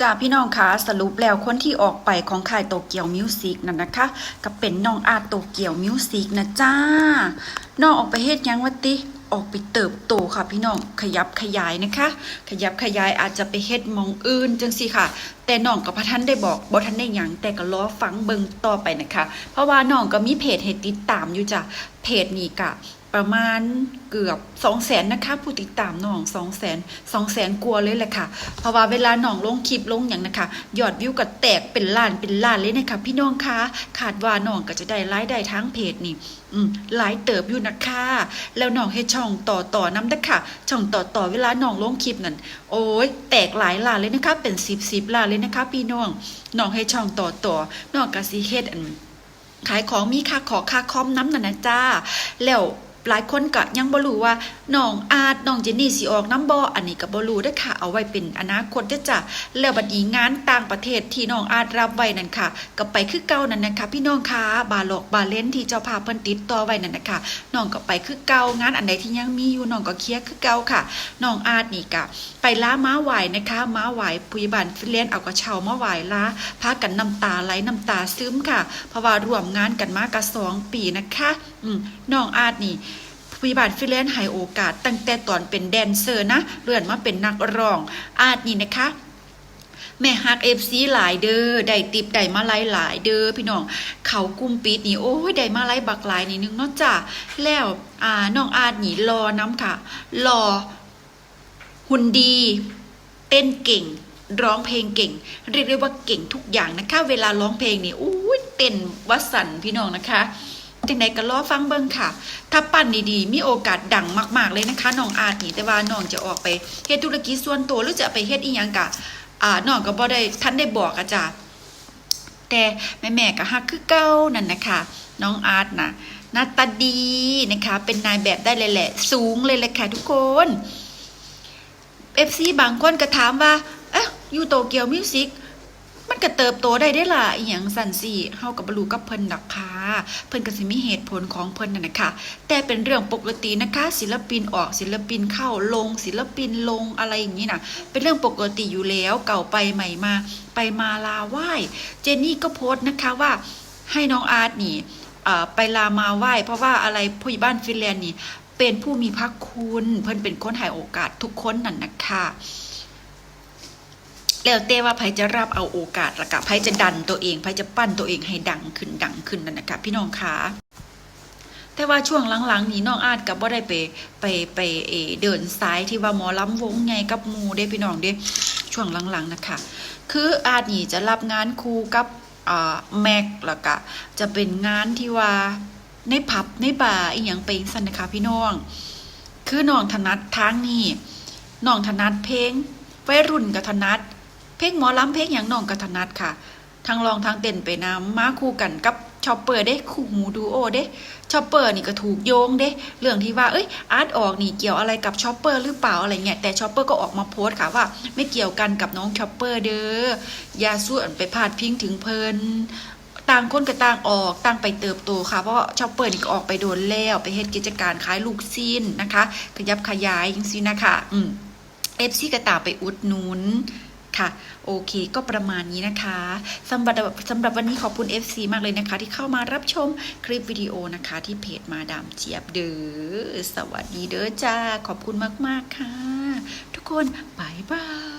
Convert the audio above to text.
จ้าพี่น้องคะสรุปแล้วคนที่ออกไปของค่ายโตเกียวมิวสิกนั่นนะคะก็เป็นน้องอาร์ตโตเกียวมิวสิกนะจ้าน้องออกไปเฮ็ดยังวะติออกไปเติบโตค่ะพี่น้องขยับขยายนะคะขยับขยายอาจจะไปเฮ็ดมองอื่นจังสิค่ะแต่น้องกับพระท่านได้บอกบ่ท่านได้หยังแต่ก็รอฟังเบิ่งต่อไปนะคะเพราะว่าน้องก็มีเพจให้ติดตามอยู่จ้ะเพจนี้กะประมาณเกือบ200,000นะคะผู้ติดตามน้อง200,000กว่าเลยแหละค่ะเพราะว่าเวลาน้องลงคลิปลงอย่างนะคะยอดวิวก็แตกเป็นล้านเลยนะคะพี่น้องคะคาดว่าน้องก็จะได้รายได้ทั้งเพจนี่หลายเติบอยู่นะคะแล้วน้องให้ช่องต่อนำเด้อค่ะช่องต่อเวลาน้องลงคลิปนั่นโอ้ยแตกหลายล้านเลยนะคะเป็น10ล้านเลยนะคะพี่น้องให้ช่องต่อน้องก็สิเฮ็ดขายของมีค่าคอมน้ำนั่นนะจ้าแล้วหลายคนก็ยังบ่รู้ว่าน้องอาร์ตน้องเจนนี่สิออกน้ำบ่อันนี้ก็บ่รู้เด้อค่ะเอาไว้เป็นอนาคตเด้อจ้ะแล้วบัดนี้งานต่างประเทศที่น้องอาร์ตรับไว้นั่นค่ะก็ไปคือเก่านั่นนะคะพี่น้องคะบาหลอกบาเล่นที่เจ้าภาพเพิ่นติดต่อไว้นั่นนะคะน้องก็ไปคือเก่างานอันใดที่ยังมีอยู่น้องก็เคลียร์คือเก่าค่ะน้องอาร์ตนี่ก็ไปล้าม้าไหวนะคะม้าไหวผู้ใหญ่บ้านฟิเลนเอากระเช้ามาไหวล้าพากันน้ำตาไหลน้ำตาซึมค่ะเพราะว่าร่วมงานกันมาก็2 ปีนะคะน้องอาร์ตนี่ผู้ใหญ่บ้านฟิเลนให้โอกาสตั้งแต่ตอนเป็นแดนเซอร์นะเลื่อนมาเป็นนักร้องอาร์ตนี่นะคะแม่ฮักFCหลายเด้อได้ติปได้มาหลายเด้อพี่น้องเขากุมปิดนี่โอ้ยได้มาบักหลายนี่นึงเนาะจ้ะแล้วน้องอาร์ตนี่รอน้ำค่ะรอหุ่นดีเต้นเก่งร้องเพลงเก่งเรียกได้ว่าเก่งทุกอย่างนะคะเวลาร้องเพลงนี่อู้ยเต้นวัดสันพี่น้องนะคะจังใดก็รอฟังเบิ่งค่ะถ้าปั้นดีๆมีโอกาสดังมากๆเลยนะคะน้องอาร์ตนี่แต่ว่าน้องจะออกไปเฮ็ดธุรกิจส่วนตัวหรือจะไปเฮ็ดอีหยังกะน้องก็บ่ได้ท่านได้บอกอาจารย์แต่แม่ก็ฮักคือเก่านั่นนะคะน้องอาร์ตน่ะหน้าตาดีนะคะเป็นนายแบบได้เลยแหละสูงเลยแหละค่ะทุกคน FC บางคนก็ถามว่าอยู่โตเกียวมิวสิกมันก็เติบโตได้ล่ะอีหยังสั่นสิเฮาก็บ่รู้กับเพิ่นดอกค่ะเพิ่นก็สิมีเหตุผลของเพิ่นนั่นน่ะค่ะแต่เป็นเรื่องปกตินะคะศิลปินออกศิลปินเข้าลงศิลปินลงอะไรอย่างนี้น่ะเป็นเรื่องปกติอยู่แล้วเก่าไปใหม่มาไปมาลาไหว้เจนนี่ก็โพสต์นะคะว่าให้น้องอาร์ตนี่ไปลามาไหว้เพราะว่าอะไรผู้ใหญ่บ้านฟินแลนด์นี่เป็นผู้มีพระคุณเพิ่นเป็นคนให้โอกาสทุกคนนั่นนะคะแล้วแต่ว่าไผจะรับเอาโอกาสละกะไผจะดันตัวเองไผจะปั้นตัวเองให้ดังขึ้นนั่นนะคะพี่น้องคะแต่ว่าช่วงหลังๆนี้น้องอาร์ตก็บ่ได้ไปเดินสายที่ว่าหมอลำวงไงกับหมู่เด้พี่น้องเด้ช่วงหลังๆนะคะคืออาร์ตนี่จะรับงานคู่กับแม็กแล้วก็จะเป็นงานที่ว่าในผับในบาร์อีหยังไปซั่นนะคะพี่น้องคือน้องถนัดทางนี้น้องถนัดเพลงวัยรุ่นก็ถนัดเพลงหมอลำเพลงอย่างน้องก็ถนัดค่ะทั้งร้องทั้งเต้นไปนำมาคู่กันกับชอปเปอร์เด้คู่หูดูโอเด้ชอปเปอร์นี่ก็ถูกโยงเด้เรื่องที่ว่าอาร์ตออกนี่เกี่ยวอะไรกับชอปเปอร์หรือเปล่าอะไรเงี้ยแต่ชอปเปอร์ก็ออกมาโพสต์ค่ะว่าไม่เกี่ยวกันกับน้องชอปเปอร์เด้ออย่าส่วนไปพาดพิงถึงเพิ่นต่างคนก็ต่างออกต่างไปเติบโตค่ะเพราะชอปเปอร์นี่ก็ออกไปโดนแล้วไปเฮ็ดกิจการขายลูกชิ้นนะคะขยับขยายจังซี่นะคะFC ก็ตามไปอุดหนุนค่ะโอเคก็ประมาณนี้นะคะสำหรับวันนี้ขอบคุณ FC มากเลยนะคะที่เข้ามารับชมคลิปวิดีโอนะคะที่เพจมาดามเจี๊ยบเด้อสวัสดีเด้อจ้าขอบคุณมากๆค่ะทุกคนบ๊ายบาย